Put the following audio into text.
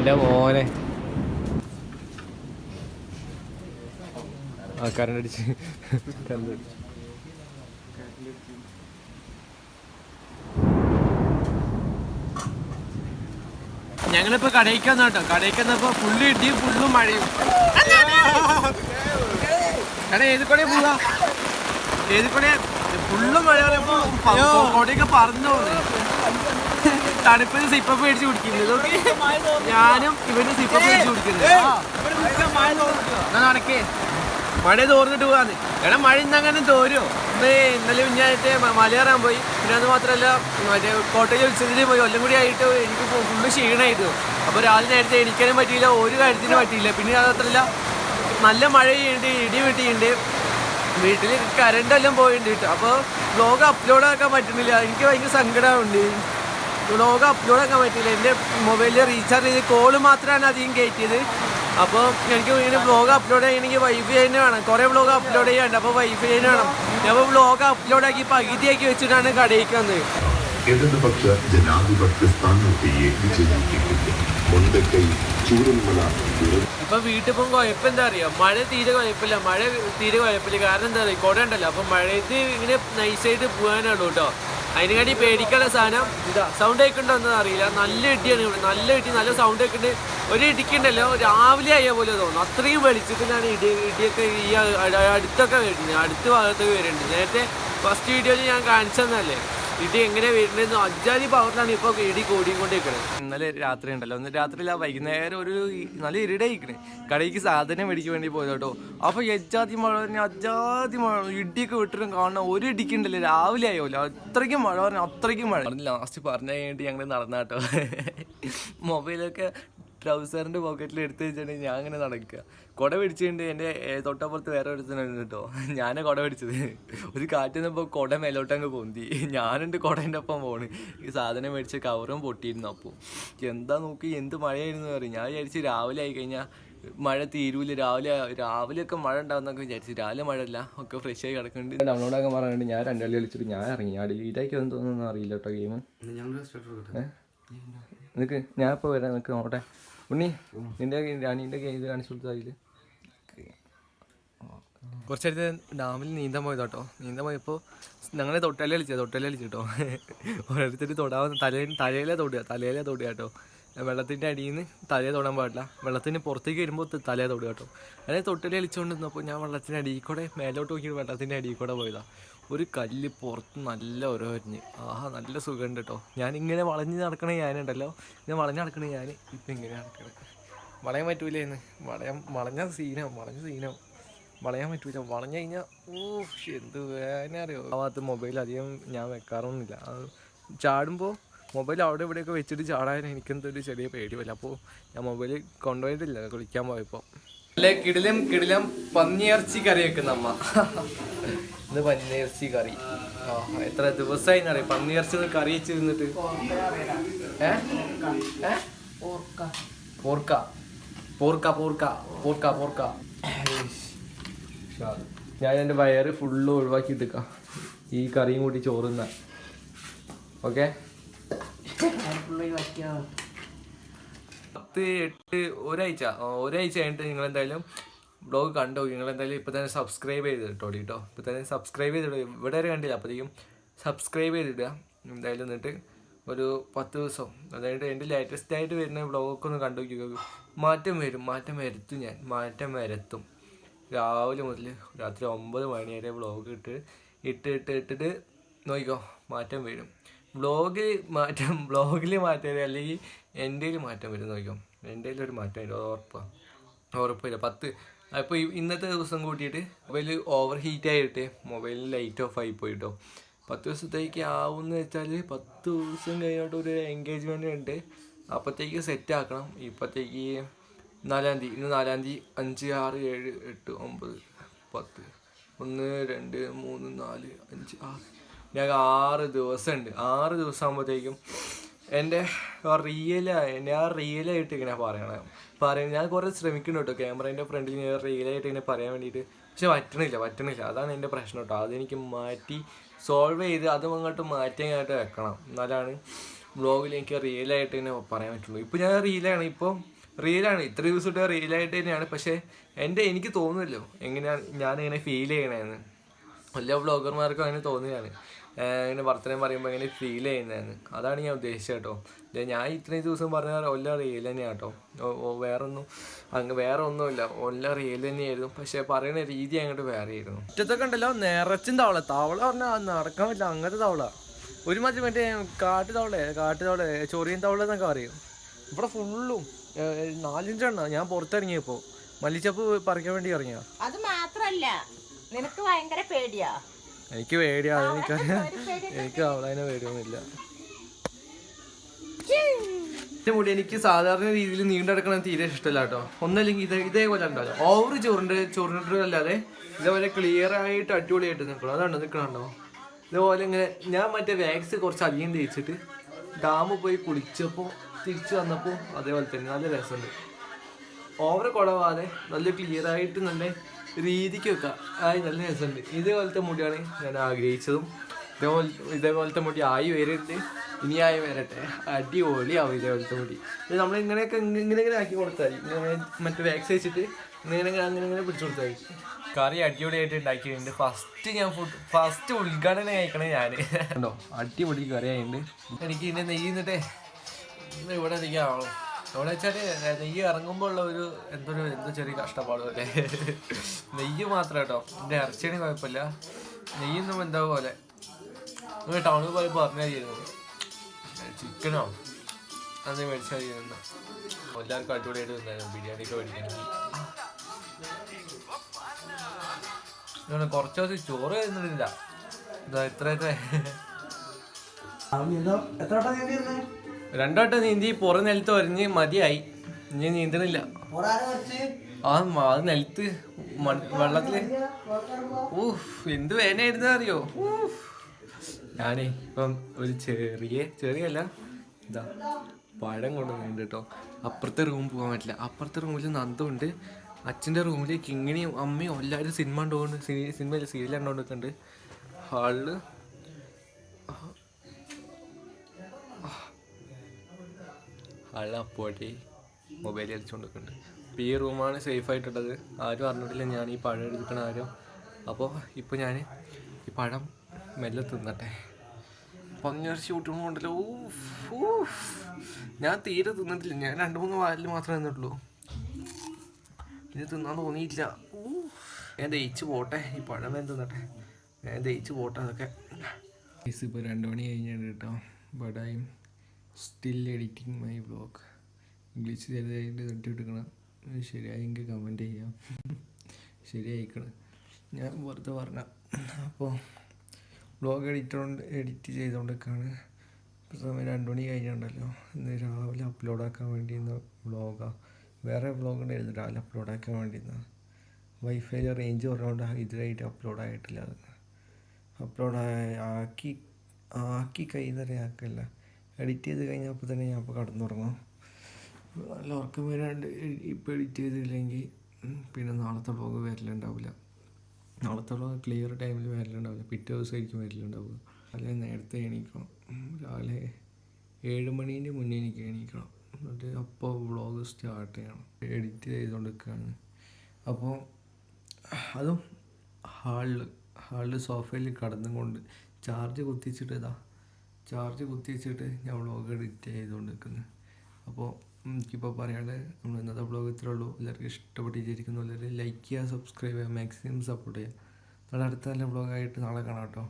എൻ്റെ മോനെ ആ കരണ്ടടിച്ച് കരണ്ടടിച്ച് ഞങ്ങളിപ്പോ കടയിക്ക് വന്ന കേട്ടോ. കടയിക്ക് വന്നപ്പോ ഫുള്ള് ഇടിയും ഫുള്ളും മഴയും. എടാ ഏത് കൂടെ പോവാ? ഏത് കൂടെ? ഫുള്ളും മഴ പറയുമ്പോ കൊടയൊക്കെ പറന്നു പോകുന്നത്. തണുപ്പിന് സിപ്പപ്പ് മേടിച്ച് കുടിക്കുന്നത്. ഞാനും ഇവന് സിപ്പപ്പ് മേടിച്ച് കുടിക്കുന്നത്. നടക്കേ മഴ തോർന്നിട്ട് പോവാന്ന്. എടാ മഴ ഇന്നങ്ങനെ തോരുമോ? ഇന്നലെ കുഞ്ഞായിട്ട് മലയാറാൻ പോയി. പിന്നെ അത് മാത്രമല്ല മറ്റേ കോട്ടയം ഉത്സവത്തിന് പോയി. കൊല്ലം കൂടി ആയിട്ട് എനിക്ക് ഫുള്ള് ക്ഷീണമായിരുന്നു. അപ്പോൾ രാവിലെ നേരത്തെ എണീക്കാനും പറ്റിയില്ല, ഒരു കാര്യത്തിനും പറ്റിയില്ല. പിന്നെ അത് മാത്രമല്ല നല്ല മഴ ചെയ്യുന്നുണ്ട്, ഇടി വെട്ടിയുണ്ട്. വീട്ടിൽ കറണ്ടെല്ലാം പോയിട്ടുണ്ട് കേട്ടോ. അപ്പോൾ വ്ലോഗ് അപ്ലോഡ് ആക്കാൻ പറ്റുന്നില്ല. എനിക്ക് ഭയങ്കര സങ്കടമുണ്ട്. വ്ലോഗ് അപ്ലോഡ് ആക്കാൻ പറ്റില്ല. എൻ്റെ മൊബൈലിൽ റീചാർജ് ചെയ്ത് കോള് മാത്രമാണ് അധികം കയറ്റിയത്. അപ്പോൾ എനിക്ക് ഇങ്ങനെ വ്ലോഗ് അപ്ലോഡ് ചെയ്യണമെങ്കിൽ വൈഫൈ തന്നെ വേണം. കുറേ വ്ലോഗ് അപ്ലോഡ് ചെയ്യാനുണ്ട്. അപ്പോൾ വൈഫൈ തന്നെ വേണം. ഞാൻ വ്ലോഗ് അപ്ലോഡ് ആക്കി പകുതിയാക്കി വെച്ചിട്ടാണ് കടയിലേക്ക് വന്നത്. ഇടതുപക്ഷ ജനാധിപത്യ സ്ഥാനാർത്ഥിയെ ഇപ്പൊ വീട്ടിൽ പോകും കുഴപ്പം എന്താ അറിയാം, മഴ തീരെ കുഴപ്പമില്ല. കാരണം എന്താ പറയുക, കുട ഉണ്ടല്ലോ. അപ്പൊ മഴയത്ത് ഇങ്ങനെ നൈസായിട്ട് പോകാനുള്ളൂ കേട്ടോ. അതിനെക്കാട്ടി പേടിക്കാനുള്ള സാധനം ഇതാ. സൗണ്ട് കേൾക്കുന്നുണ്ടോ ഒന്നും അറിയില്ല. നല്ല ഇടിയാണ് ഇവിടെ, നല്ല ഇടി, നല്ല സൗണ്ട് കേൾക്കുന്നുണ്ട്. ഒരു ഇടിക്കുണ്ടല്ലോ രാവിലെ ആയ പോലെ തോന്നുന്നു. അത്രയും വെളിച്ചത്തിലാണ് ഇടിയൊക്കെ ഈ അടുത്തൊക്കെ വരുന്നത്, അടുത്ത ഭാഗത്തൊക്കെ വരുന്നുണ്ട്. നേരത്തെ ഫസ്റ്റ് വീഡിയോയിൽ ഞാൻ കാണിച്ചതന്നല്ലേ ഇടി എങ്ങനെ വരുന്നതെന്ന്. അജാതി പവറിലാണ് ഇപ്പോൾ ഇടി കൂടിക്കൊണ്ടിരിക്കുന്നത്. ഇന്നലെ രാത്രി ഉണ്ടല്ലോ, ഇന്ന് രാത്രിയില്ല, വൈകുന്നേരം ഒരു നല്ല ഇരുടായിക്കണേ. കടയ്ക്ക് സാധനം മേടിക്കാൻ വേണ്ടി പോയത് കേട്ടോ. അപ്പോൾ അജാതി മഴ പറഞ്ഞാൽ അജാതി മഴ, ഇടിയൊക്കെ വിട്ടിട്ടും കാണണം. ഒരു ഇടിക്കുണ്ടല്ലോ രാവിലെ ആയോല്ലോ, അത്രയ്ക്കും മഴ പറഞ്ഞാൽ അത്രയ്ക്കും മഴ. ലാസ്റ്റ് പറഞ്ഞു കഴിഞ്ഞിട്ട് ഞങ്ങൾ നടന്നാട്ടോ. മൊബൈലൊക്കെ ട്രൗസറിൻ്റെ പോക്കറ്റിൽ എടുത്ത് വെച്ചിട്ടുണ്ടെങ്കിൽ ഞാൻ അങ്ങനെ നടക്കുക. കുട പിടിച്ചിട്ടുണ്ട്. എൻ്റെ തൊട്ടപ്പുറത്ത് വേറെ ഒരുത്തനുണ്ട് കേട്ടോ. ഞാനാണ് കുട പിടിച്ചത്. ഒരു കാറ്റ് നിന്നപ്പോൾ കുട മേലോട്ടങ്ങ് പൊന്തി. ഞാനുണ്ട് കുടേൻ്റെ ഒപ്പം പോണ്. ഈ സാധനം മേടിച്ച കവറും പൊട്ടിയിരുന്നു. അപ്പോൾ എന്താ നോക്കി എന്ത് മഴയായിരുന്നു പറയും. ഞാൻ വിചാരിച്ച് രാവിലെ ആയിക്കഴിഞ്ഞാൽ മഴ തീരൂല, രാവിലെയൊക്കെ മഴ ഉണ്ടാവുന്നൊക്കെ വിചാരിച്ചു. രാവിലെ മഴയല്ല, ഒക്കെ ഫ്രഷ് ആയി കിടക്കുന്നുണ്ട്. ഡൗൺലോഡാക്കാൻ പറഞ്ഞിട്ട് ഞാൻ 2 കളി കളിച്ചിട്ട് ഞാൻ ഇറങ്ങി. ഞാൻ ഡിലീറ്റാക്കി ഒന്നും തോന്നുന്നു അറിയില്ല കേട്ടോ ഗെയിം. നിനക്ക് ഞാൻ ഇപ്പോൾ വരാം, നിനക്ക് നോട്ടെ. ഉണ്ണി നിൻ്റെ രാണീൻ്റെ ഇത് കാണിച്ചു കൊടുത്ത അതിൽ കുറച്ചടുത്ത് ഡാമിൽ നീന്താൻ പോയത് കേട്ടോ. നീന്താൻ പോയപ്പോൾ ഞങ്ങളെ തൊട്ടല്ലേ കളിച്ചു കേട്ടോ. ഓരോരുത്തർ തൊടാവുന്ന തലയിലെ തൊടുക കേട്ടോ. വെള്ളത്തിൻ്റെ അടിയിൽ നിന്ന് തലയെ തൊടാൻ പാടില്ല. വെള്ളത്തിന് പുറത്തേക്ക് വരുമ്പോൾ തലയെ തൊടുക കേട്ടോ. അങ്ങനെ തൊട്ടല് കളിച്ചുകൊണ്ടിരുന്നപ്പോൾ ഞാൻ വെള്ളത്തിൻ്റെ അടിയിൽ കൂടെ മേലോട്ട് നോക്കിയിട്ട് വെള്ളത്തിൻ്റെ അടിയിൽ കൂടെ പോയതാണ്. ഒരു കല്ല് പുറത്ത് നല്ല ഓരോഞ്ഞ്. ആഹാ നല്ല സുഖമുണ്ട് കേട്ടോ. ഞാനിങ്ങനെ വളഞ്ഞ് നടക്കണേ ഞാനുണ്ടല്ലോ, ഇങ്ങനെ വളഞ്ഞ് നടക്കണേ ഞാൻ. ഇപ്പം ഇങ്ങനെ നടക്കണേ വളയാൻ പറ്റൂലേന്ന്. വളഞ്ഞ സീനാവും. വളയാൻ പറ്റൂല. വളഞ്ഞു കഴിഞ്ഞാൽ എന്ത് വേദന അറിയോ. ആ ഭാഗത്ത് മൊബൈൽ അധികം ഞാൻ വെക്കാറൊന്നുമില്ല. ചാടുമ്പോൾ മൊബൈൽ അവിടെ ഇവിടെയൊക്കെ വെച്ചിട്ട് ചാടാൻ എനിക്കെന്തൊരു ചെറിയ പേടി വല്ല. അപ്പോൾ ഞാൻ മൊബൈൽ കൊണ്ടുപോയിട്ടില്ല കുളിക്കാൻ പോയപ്പോൾ. അല്ലെ കിടിലം പന്നിയിറച്ചി കറി വെക്കുന്ന അമ്മ. ഇന്ന് പന്നിയിറച്ചി കറി. എത്ര ദിവസമായി എന്നറിയാം പന്നിയിറച്ചി ഒന്ന് കറി വെച്ച് തിന്നിട്ട്. പോർക്ക. ഞാൻ എൻ്റെ വയറ് ഫുള്ള് ഒഴിവാക്കിയിട്ടേക്കാം ഈ കറിയും കൂട്ടി ചോറുന്ന. ഓക്കെ 8 ഒരാഴ്ച കഴിഞ്ഞിട്ട് നിങ്ങളെന്തായാലും ബ്ലോഗ് കണ്ടോ. നിങ്ങളെന്തായാലും ഇപ്പോൾ തന്നെ സബ്സ്ക്രൈബ് ചെയ്തിട്ടോ കേട്ടോ. ഇപ്പോൾ തന്നെ സബ്സ്ക്രൈബ് ചെയ്തിട്ടോ. ഇവിടെ വരെ കണ്ടില്ല, അപ്പോഴത്തേക്കും സബ്സ്ക്രൈബ് ചെയ്തിടുക എന്തായാലും. എന്നിട്ട് ഒരു 10 ദിവസം, അതായത് എൻ്റെ ലേറ്റസ്റ്റ് ആയിട്ട് വരുന്ന ബ്ലോഗൊക്കെ ഒന്ന് കണ്ടു നോക്കിക്കോ. മാറ്റം വരുത്തും. രാവിലെ മുതൽ രാത്രി 9 മണി വരെ വ്ളോഗ് ഇട്ടിട്ട് നോക്കിക്കോ, മാറ്റം വരും. ബ്ലോഗിൽ മാറ്റം വരും, അല്ലെങ്കിൽ എൻ്റെ മാറ്റം വരും. നോക്കിക്കോ, എൻ്റെ ഒരു മാറ്റം വരും, ഉറപ്പില്ല. 10 അപ്പോൾ ഇന്നത്തെ ദിവസം കൂട്ടിയിട്ട് മൊബൈൽ ഓവർ ഹീറ്റ് ആയിട്ട് മൊബൈലിൽ ലൈറ്റ് ഓഫ് ആയി പോയിട്ടോ. 10 ദിവസത്തേക്ക് ആവുമെന്ന് വെച്ചാൽ 10 ദിവസം കഴിഞ്ഞിട്ട് ഒരു എൻഗേജ്മെൻ്റ് ഉണ്ട്. അപ്പോഴത്തേക്ക് സെറ്റ് ആക്കണം. ഇപ്പോഴത്തേക്ക് 4-ാം തീയതി, ഇന്ന് 4-ാം തീയതി, 5, 6, 7, 8, 9, 10, 1, 2, 3, 4, 5, 6 ഞങ്ങൾക്ക് 6 ദിവസമുണ്ട്. 6 ദിവസം ആകുമ്പോഴത്തേക്കും എൻ്റെ റിയലായിട്ട് ഇങ്ങനെ പറയാം. ഞാൻ കുറേ ശ്രമിക്കുന്നുണ്ട് കേട്ടോ ക്യാമറേൻ്റെ ഫ്രണ്ടിൽ ഞാൻ റിയലായിട്ട് ഇങ്ങനെ പറയാൻ വേണ്ടിയിട്ട്. പക്ഷെ പറ്റണില്ല. അതാണ് എൻ്റെ പ്രശ്നം കേട്ടോ. അതെനിക്ക് മാറ്റി സോൾവ് ചെയ്ത് അതും അങ്ങോട്ട് മാറ്റാനായിട്ട് വെക്കണം. എന്നാലാണ് വ്ളോഗിൽ എനിക്ക് റിയലായിട്ട് ഇങ്ങനെ പറയാൻ പറ്റുള്ളൂ. ഇപ്പോൾ ഞാൻ റീലാണ്. ഇപ്പോൾ റീലാണ്, ഇത്ര ദിവസം ഇട്ട റീലായിട്ട് തന്നെയാണ്. പക്ഷേ എനിക്ക് തോന്നുമല്ലോ എങ്ങനെയാണ് ഞാനിങ്ങനെ ഫീൽ ചെയ്യണതെന്ന്. എല്ലാ വ്ളോഗർമാർക്കും അങ്ങനെ തോന്നുകയാണ്, ഇങ്ങനെ വർത്തമാനം പറയുമ്പോൾ എങ്ങനെ ഫീൽ ചെയ്യുന്നതെന്ന്. അതാണ് ഞാൻ ഉദ്ദേശിച്ചത് കേട്ടോ. ഞാൻ ഇത്രയും ദിവസം പറഞ്ഞ എല്ലാ റിയൽ തന്നെയാണ് കേട്ടോ, വേറെ ഒന്നുമില്ല, എല്ലാ റിയൽ തന്നെയായിരുന്നു. പക്ഷേ പറയുന്ന രീതി അങ്ങോട്ട് വേറെ ആയിരുന്നു. ഒറ്റത്തൊക്കെ ഉണ്ടല്ലോ നിറച്ചും തവള പറഞ്ഞാൽ നടക്കാൻ പറ്റില്ല, അങ്ങനത്തെ തവള. ഒരുമാതിരി മറ്റേ കാട്ടുതവള ചൊറിയൻ തവള എന്നൊക്കെ പറയും. ഇവിടെ ഫുള്ളും 4-5 എണ്ണം. ഞാൻ പുറത്തിറങ്ങിയപ്പോൾ മല്ലിച്ചപ്പ് പറിക്കാൻ വേണ്ടി ഇറങ്ങിയ. അത് മാത്രല്ല നിനക്ക് ഭയങ്കര പേടിയാ. എനിക്ക് പേടിയാ, എനിക്ക് അവളതിനെ പേടിയൊന്നുമില്ല. മുടി എനിക്ക് സാധാരണ രീതിയിൽ നീണ്ടെടുക്കണം തീരെ ഇഷ്ടമല്ല കേട്ടോ. ഒന്നല്ലെങ്കിൽ ഇതേപോലെ ഉണ്ടാവില്ല, ഓവർ ചൊറിഞ്ഞിട്ടല്ലാതെ ഇതേപോലെ ക്ലിയർ ആയിട്ട് അടിപൊളിയായിട്ട് നിൽക്കണം. അതാണ് നിൽക്കണുണ്ടോ ഇതേപോലെ ഇങ്ങനെ. ഞാൻ മറ്റേ വാക്സ് കുറച്ച് അധികം തേച്ചിട്ട് ഡാമിൽ പോയി കുളിച്ചപ്പോൾ തിരിച്ചു വന്നപ്പോൾ അതേപോലെ തന്നെ നല്ല രസമുണ്ട്. ഓവർ കുളവാതെ നല്ല ക്ലിയർ ആയിട്ട് നല്ല രീതിക്ക് വെക്കാം, നല്ല രസമുണ്ട്. ഇതേപോലത്തെ മുടിയാണ് ഞാൻ ആഗ്രഹിച്ചതും. ഇതേപോലത്തെ മുടി ആയി വരുന്നുണ്ട്, ഇനിയായി വരട്ടെ, അടിപൊളിയാവും ഇതേപോലത്തെ മുടി. നമ്മളിങ്ങനെയൊക്കെ ഇങ്ങനെ ആക്കി കൊടുത്താൽ ഇങ്ങനെ മറ്റേ വാക്സ് വെച്ചിട്ട് അങ്ങനെ പിടിച്ചു കൊടുത്താൽ കറി അടിപൊളിയായിട്ട് ഉണ്ടാക്കിയിട്ടുണ്ട്. ഫസ്റ്റ് ഉദ്ഘാടനം കഴിക്കണേ ഞാൻ കണ്ടോ, അടിപൊളി കറി ആയിട്ടുണ്ട്. എനിക്ക് ഇതിൻ്റെ നെയ്യ് നിന്നിട്ടേ ഇവിടെ എന്തൊക്കെയാണോ ഇവിടെ വെച്ചാൽ നെയ്യ് ഇറങ്ങുമ്പോൾ ഉള്ള ഒരു എന്തോ ചെറിയ കഷ്ടപ്പാട് പോലെ. നെയ്യ് മാത്രം കേട്ടോ, എൻ്റെ ഇറച്ചിയാണ് കുഴപ്പമില്ല, നെയ്യൊന്നും എന്താ പോലെ. നിങ്ങൾ ടൗണിൽ പോയി പറഞ്ഞാൽ ചെയ്യുന്നു ചിക്കനോ അത് മേടിച്ചാൽ ചെയ്യുന്നു. എല്ലാവർക്കും അടിപൊളിയായിട്ട് വന്നായിരുന്നു ബിരിയാണിയൊക്കെ മേടിക്കണം. കുറച്ച് ദിവസം ചോറ് കഴിക്കുന്നില്ല, ഇതാ ഇത്ര 2 വട്ടം നീന്തി പുറം നിലത്ത് ഒരഞ്ഞ് മതിയായി, ഇനി നീന്തണില്ല. അത് നിലത്ത് വെള്ളത്തില് എന്ത് വേദനയായിരുന്നു അറിയോ. ഞാനേ ഇപ്പം ഒരു ചെറിയല്ല ഇതാ പഴം കൊണ്ടുവന്നിട്ടുണ്ട് കേട്ടോ. അപ്പുറത്തെ റൂം പോകാൻ പറ്റില്ല, അപ്പുറത്തെ റൂമിൽ നന്ദുണ്ട്, അച്ഛൻ്റെ റൂമിൽ കിങ്ങിണിയും അമ്മയും എല്ലാവരും സിനിമയിൽ സീരിയൽ കണ്ടുകൊണ്ടിരിക്കുന്നുണ്ട്. ഹാളില് അപ്പോഴേ മൊബൈൽ കളിച്ചുകൊണ്ടിരിക്കുന്നുണ്ട്. അപ്പോൾ ഈ റൂമാണ് സേഫായിട്ടുള്ളത്, ആരും അറിഞ്ഞിട്ടില്ല ഞാൻ ഈ പഴം എടുത്തിട്ടാണ് ആരും. അപ്പോൾ ഇപ്പോൾ ഞാൻ ഈ പഴം മെല്ലെ തിന്നട്ടെ. പന്നിയിറച്ചി കൂട്ടുമ്പോണ്ടല്ലോ, ഞാൻ തീരെ തിന്നിട്ടില്ല, ഞാൻ 2-3 വാലിൽ മാത്രമേ തിന്നിട്ടുള്ളൂ. ഇത് തിന്നാൻ തോന്നിയില്ല. ഞാൻ ദഹിച്ച് പോട്ടെ, ഈ പഴം തിന്നട്ടെ, ഞാൻ ദഹിച്ച് പോട്ടെ അതൊക്കെ. ഇപ്പോൾ 2 മണി കഴിഞ്ഞാണ് കേട്ടോ. But I am still editing my vlog. English ചെറുതായിട്ട് തട്ടിയെടുക്കണം, ശരിയായെങ്കിൽ കമൻറ്റ് ചെയ്യാം. ശരിയായിക്കണം, ഞാൻ വെറുതെ പറഞ്ഞ. അപ്പോൾ വ്ളോഗ് എഡിറ്റ് ചെയ്തുകൊണ്ടൊക്കെയാണ്. ഇപ്പോൾ സമയം 2 മണി കഴിഞ്ഞുണ്ടല്ലോ. ഇന്ന് രാവിലെ അപ്ലോഡാക്കാൻ വേണ്ടിയിരുന്ന വ്ളോഗാണ്. വേറെ വ്ളോഗ് ഉണ്ടായിരുന്നു രാവിലെ അപ്ലോഡാക്കാൻ വേണ്ടിയിരുന്ന. വൈഫൈയിൽ റേഞ്ച് പറഞ്ഞുകൊണ്ട് ഇതിലായിട്ട് അപ്ലോഡായിട്ടില്ല. അത് ആക്കി കഴിയുന്നവരെ ആക്കല്ല, എഡിറ്റ് ചെയ്ത് കഴിഞ്ഞപ്പോൾ തന്നെ ഞാൻ ഇപ്പോൾ കടന്നുറങ്ങും. നല്ല ഉറക്കം വരാണ്ട് ഇപ്പോൾ എഡിറ്റ് ചെയ്തില്ലെങ്കിൽ പിന്നെ നാളത്തെ വ്ളോഗ് വരലുണ്ടാവില്ല. നാളത്തെ വ്ളോഗ് ക്ലിയർ ടൈമിൽ വരലുണ്ടാവില്ല, പിറ്റേ ദിവസമായിരിക്കും വരലുണ്ടാവുക. അല്ലെങ്കിൽ നേരത്തെ എണീക്കണം, രാവിലെ 7 മണീൻ്റെ മുന്നേ എനിക്ക് എണീക്കണം, എന്നിട്ട് അപ്പോൾ വ്ളോഗ് സ്റ്റാർട്ട് ചെയ്യണം. എഡിറ്റ് ചെയ്തുകൊണ്ടിരിക്കുകയാണ്. അപ്പോൾ അതും ഹാളിൽ സോഫയിൽ കടന്നുകൊണ്ട് ചാർജ് കുത്തിച്ചിട്ട് ഞാൻ വ്ളോഗ് എഡിറ്റ് ചെയ്തുകൊണ്ടിരിക്കുന്നത്. അപ്പോൾ എനിക്കിപ്പോൾ പറയാനുള്ളത് നമ്മൾ ഇന്നത്തെ വ്ളോഗ് ഇത്രേ ഉള്ളൂ. എല്ലാവർക്കും ഇഷ്ടപ്പെട്ടിരിക്കുന്നു. എല്ലാവരും ലൈക്ക് ചെയ്യുക, സബ്സ്ക്രൈബ് ചെയ്യുക, മാക്സിമം സപ്പോർട്ട് ചെയ്യുക. നാളെ അടുത്ത നല്ല വ്ളോഗായിട്ട് നാളെ കാണാം കേട്ടോ.